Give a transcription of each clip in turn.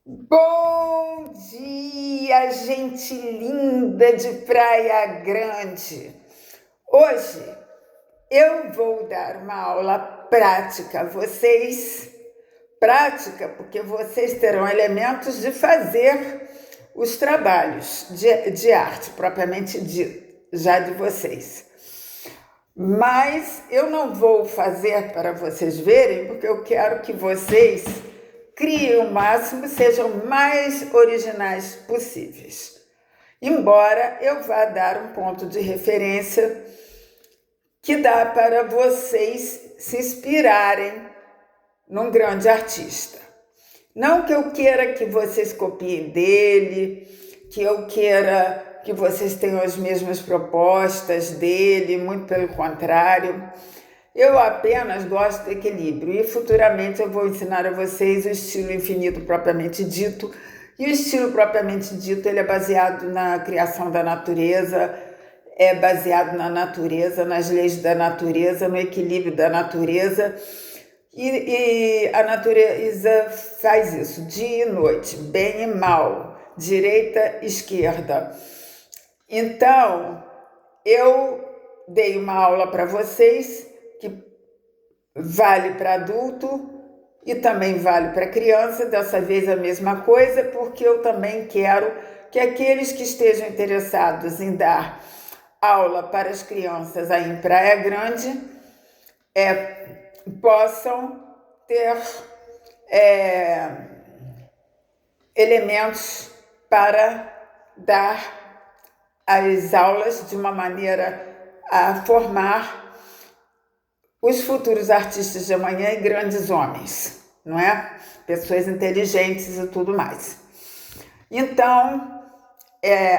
Bom dia, gente linda de Praia Grande. Hoje eu vou dar uma aula prática a vocês. Prática porque vocês terão elementos de fazer os trabalhos de arte, propriamente dito, já de vocês. Mas eu não vou fazer para vocês verem, porque eu quero que vocês criem o máximo, sejam mais originais possíveis. Embora eu vá dar um ponto de referência que dá para vocês se inspirarem num grande artista. Não que eu queira que vocês copiem dele, que eu queira que vocês tenham as mesmas propostas dele, muito pelo contrário. Eu apenas gosto do equilíbrio e futuramente eu vou ensinar a vocês o estilo infinito propriamente dito. E o estilo propriamente dito ele é baseado na criação da natureza, é baseado na natureza, nas leis da natureza, no equilíbrio da natureza. E a natureza faz isso dia e noite, bem e mal, direita e esquerda. Então, eu dei uma aula para vocês que vale para adulto e também vale para criança, dessa vez a mesma coisa, porque eu também quero que aqueles que estejam interessados em dar aula para as crianças aí em Praia Grande possam ter elementos para dar as aulas de uma maneira a formar os futuros artistas de amanhã e grandes homens, não é? Pessoas inteligentes e tudo mais. Então,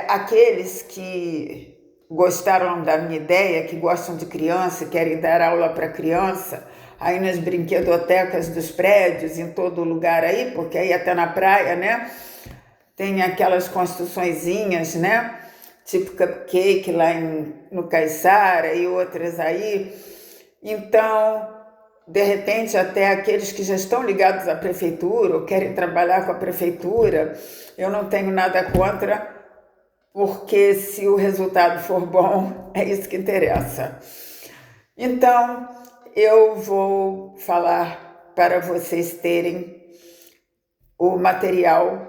aqueles que gostaram da minha ideia, que gostam de criança, querem dar aula para criança, aí nas brinquedotecas dos prédios, em todo lugar aí, porque aí até na praia, né? Tem aquelas construçõezinhas, né? Tipo cupcake lá no Caiçara e outras aí. Então, de repente, até aqueles que já estão ligados à prefeitura ou querem trabalhar com a prefeitura, eu não tenho nada contra, porque se o resultado for bom, é isso que interessa. Então, eu vou falar para vocês terem o material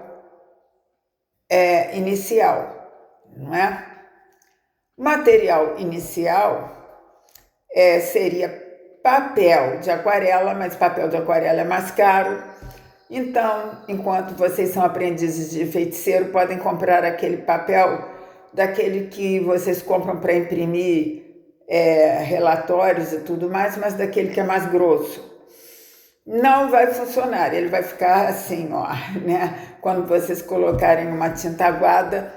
inicial, não é? O material inicial seria papel de aquarela, mas papel de aquarela é mais caro. Então, enquanto vocês são aprendizes de feiticeiro, podem comprar aquele papel daquele que vocês compram para imprimir relatórios e tudo mais, mas daquele que é mais grosso. Não vai funcionar, ele vai ficar assim, ó, né? Quando vocês colocarem uma tinta aguada,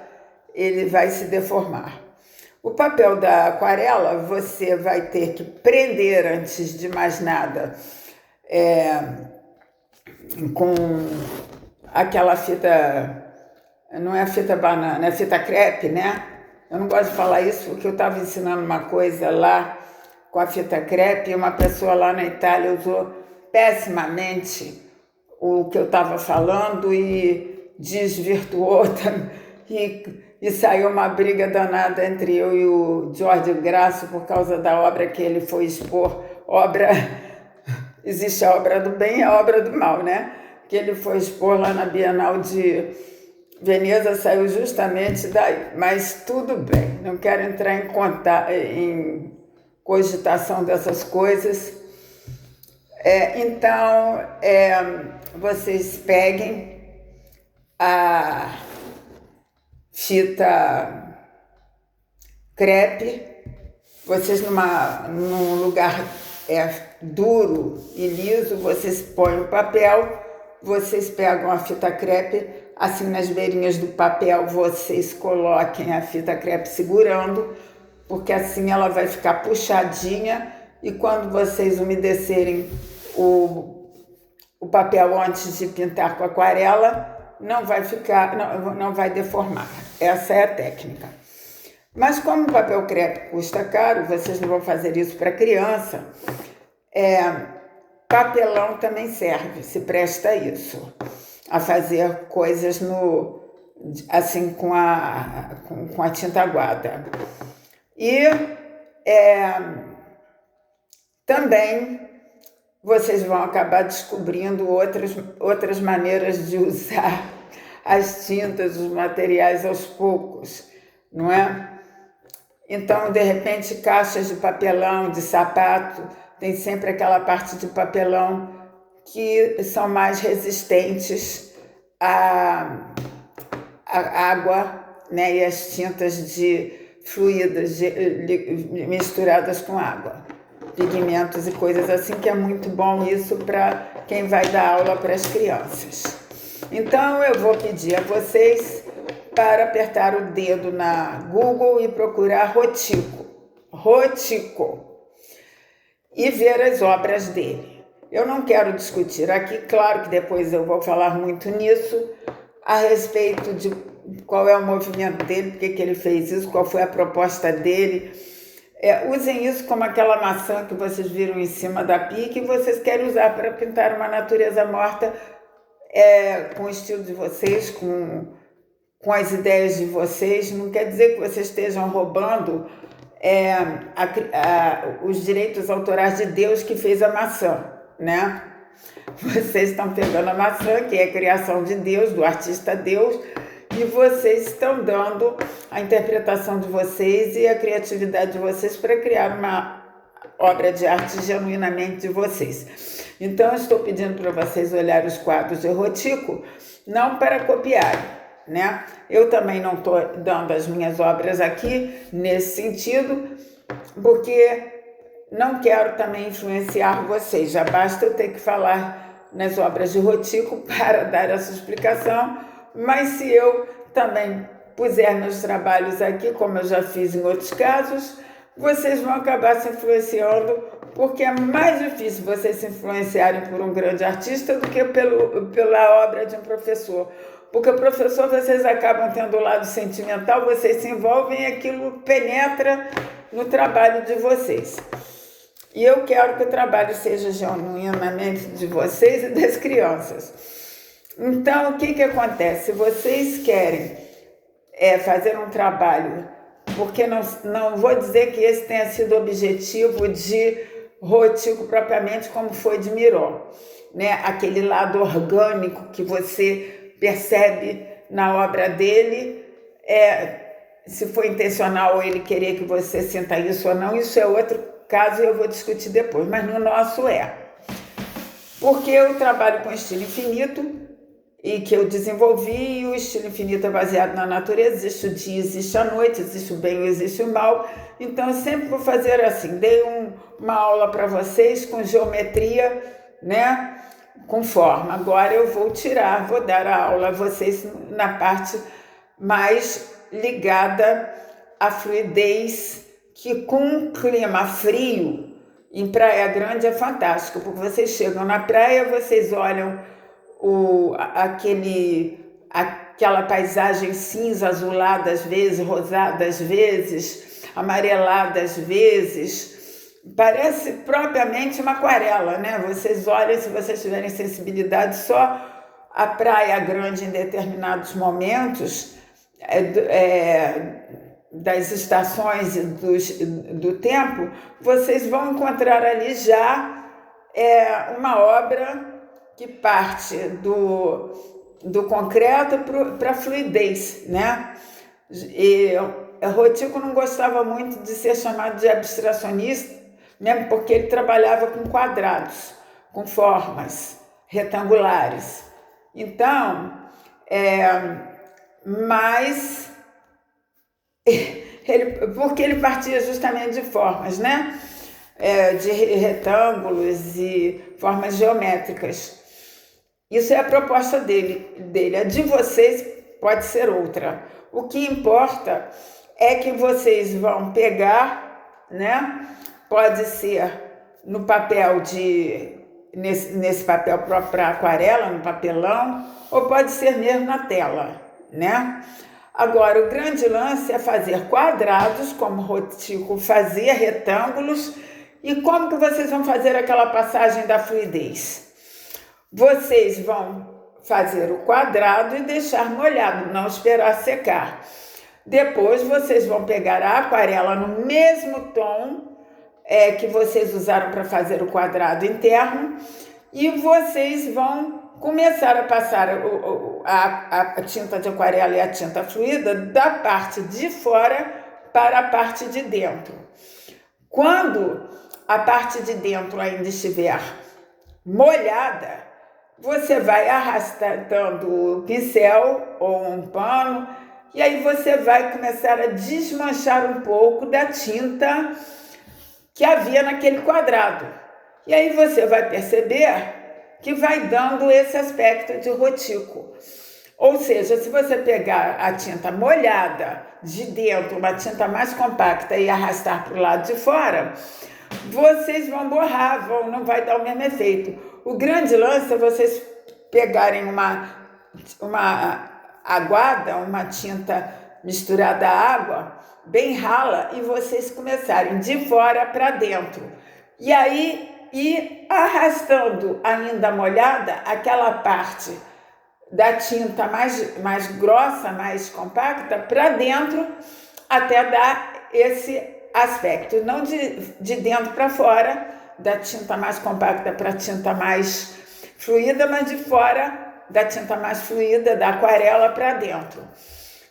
ele vai se deformar. O papel da aquarela você vai ter que prender antes de mais nada com aquela fita, não é fita banana, é fita crepe, né? Eu não gosto de falar isso porque eu estava ensinando uma coisa lá com a fita crepe e uma pessoa lá na Itália usou pessimamente o que eu estava falando e desvirtuou e saiu uma briga danada entre eu e o Jorge Grasso por causa da obra que ele foi expor. Existe a obra do bem e a obra do mal, né? Que ele foi expor lá na Bienal de Veneza, saiu justamente daí. Mas tudo bem, não quero entrar em cogitação dessas coisas. Então, vocês peguem a fita crepe, vocês num lugar duro e liso, vocês põem o papel, vocês pegam a fita crepe, assim nas beirinhas do papel vocês coloquem a fita crepe segurando, porque assim ela vai ficar puxadinha e quando vocês umedecerem o papel antes de pintar com aquarela, não vai deformar. Essa é a técnica. Mas como o papel crepe custa caro, vocês não vão fazer isso para criança, papelão também serve, se presta a isso. a fazer coisas assim com a tinta aguada. E também vocês vão acabar descobrindo outras maneiras de usar as tintas, os materiais aos poucos, não é? Então, de repente, caixas de papelão, de sapato, tem sempre aquela parte de papelão que são mais resistentes à água, né, e as tintas fluidas misturadas com água, pigmentos e coisas assim, que é muito bom isso para quem vai dar aula para as crianças. Então eu vou pedir a vocês para apertar o dedo na Google e procurar Rotico, e ver as obras dele. Eu não quero discutir aqui, claro que depois eu vou falar muito nisso, a respeito de qual é o movimento dele, por que ele fez isso, qual foi a proposta dele. Usem isso como aquela maçã que vocês viram em cima da pia, que vocês querem usar para pintar uma natureza morta, com o estilo de vocês, com as ideias de vocês. Não quer dizer que vocês estejam roubando os direitos autorais de Deus que fez a maçã, né? Vocês estão pegando a maçã, que é a criação de Deus, do artista Deus, e vocês estão dando a interpretação de vocês e a criatividade de vocês para criar uma obra de arte genuinamente de vocês. Então, eu estou pedindo para vocês olhar os quadros de Rotico, não para copiarem, né? Eu também não estou dando as minhas obras aqui nesse sentido, porque não quero também influenciar vocês. Já basta eu ter que falar nas obras de Rotico para dar essa explicação, mas se eu também puser meus trabalhos aqui, como eu já fiz em outros casos, vocês vão acabar se influenciando, porque é mais difícil vocês se influenciarem por um grande artista do que pela obra de um professor. Porque o professor, vocês acabam tendo o lado sentimental, vocês se envolvem e aquilo penetra no trabalho de vocês. E eu quero que o trabalho seja genuinamente de vocês e das crianças. Então, o que acontece? Se vocês querem fazer um trabalho, porque não vou dizer que esse tenha sido o objetivo de Rotico propriamente, como foi de Miró, né? Aquele lado orgânico que você percebe na obra dele, se foi intencional ou ele querer que você sinta isso ou não, isso é outro caso e eu vou discutir depois, mas no nosso porque eu trabalho com estilo infinito e que eu desenvolvi, e o estilo infinito é baseado na natureza, existe o dia, existe a noite, existe o bem, existe o mal, então eu sempre vou fazer assim. Dei uma aula para vocês com geometria, né, com forma. Agora eu vou dar a aula a vocês na parte mais ligada à fluidez, que com um clima frio em Praia Grande é fantástico, porque vocês chegam na praia, vocês olham aquela paisagem cinza, azulada às vezes, rosada às vezes, amarelada às vezes, parece propriamente uma aquarela, né? Vocês olham, se vocês tiverem sensibilidade, só a Praia Grande em determinados momentos das estações do tempo, vocês vão encontrar ali já uma obra que parte do concreto para a fluidez, né? E Rotico não gostava muito de ser chamado de abstracionista, mesmo porque ele trabalhava com quadrados, com formas retangulares. Então, mas porque ele partia justamente de formas, né? De retângulos e formas geométricas. Isso é a proposta dele. A de vocês pode ser outra. O que importa é que vocês vão pegar, né? Pode ser no papel nesse papel para aquarela, no papelão, ou pode ser mesmo na tela, né? Agora, o grande lance é fazer quadrados, como Rotico fazia, retângulos. E como que vocês vão fazer aquela passagem da fluidez? Vocês vão fazer o quadrado e deixar molhado, não esperar secar. Depois vocês vão pegar a aquarela no mesmo tom que vocês usaram para fazer o quadrado interno e vocês vão começar a passar a tinta de aquarela e a tinta fluida da parte de fora para a parte de dentro. Quando a parte de dentro ainda estiver molhada, você vai arrastando o pincel ou um pano e aí você vai começar a desmanchar um pouco da tinta que havia naquele quadrado. E aí você vai perceber que vai dando esse aspecto de rotico. Ou seja, se você pegar a tinta molhada de dentro, uma tinta mais compacta e arrastar para o lado de fora, vocês vão borrar, não vai dar o mesmo efeito. O grande lance é vocês pegarem uma aguada, uma tinta misturada à água, bem rala, e vocês começarem de fora para dentro. E aí, ir arrastando ainda molhada aquela parte da tinta mais grossa, mais compacta, para dentro, até dar esse aspecto. Não de dentro para fora, da tinta mais compacta para a tinta mais fluida, mas de fora da tinta mais fluida, da aquarela para dentro.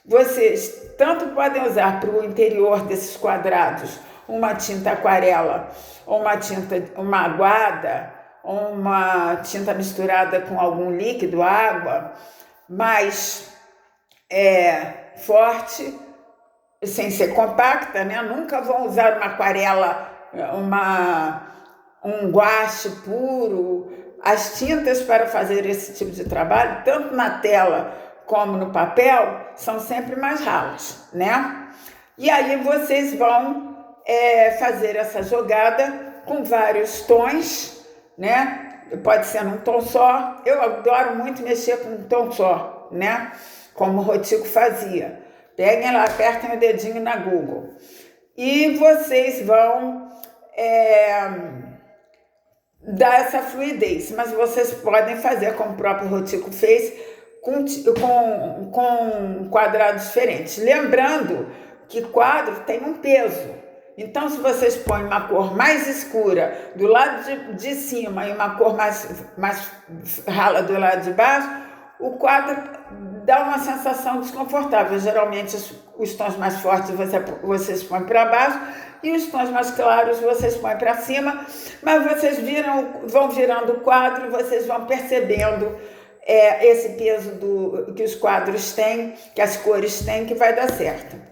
Vocês tanto podem usar para o interior desses quadrados uma tinta aquarela, ou uma aguada, ou uma tinta misturada com algum líquido, água, mais forte, sem ser compacta, né? Nunca vão usar uma aquarela, um guache puro. As tintas para fazer esse tipo de trabalho, tanto na tela como no papel, são sempre mais ralas, né? E aí vocês vão fazer essa jogada com vários tons, né? Pode ser num tom só. Eu adoro muito mexer com um tom só, né? Como o Rotico fazia. Peguem lá, apertem o dedinho na Google. E vocês vão dar essa fluidez, mas vocês podem fazer como o próprio Rotico fez, com quadrados diferentes. Lembrando que quadro tem um peso. Então, se vocês põem uma cor mais escura do lado de cima e uma cor mais rala do lado de baixo, o quadro dá uma sensação desconfortável. Geralmente, os tons mais fortes vocês põem para baixo e os tons mais claros vocês põem para cima, mas vocês vão virando o quadro e vocês vão percebendo esse peso que os quadros têm, que as cores têm, que vai dar certo.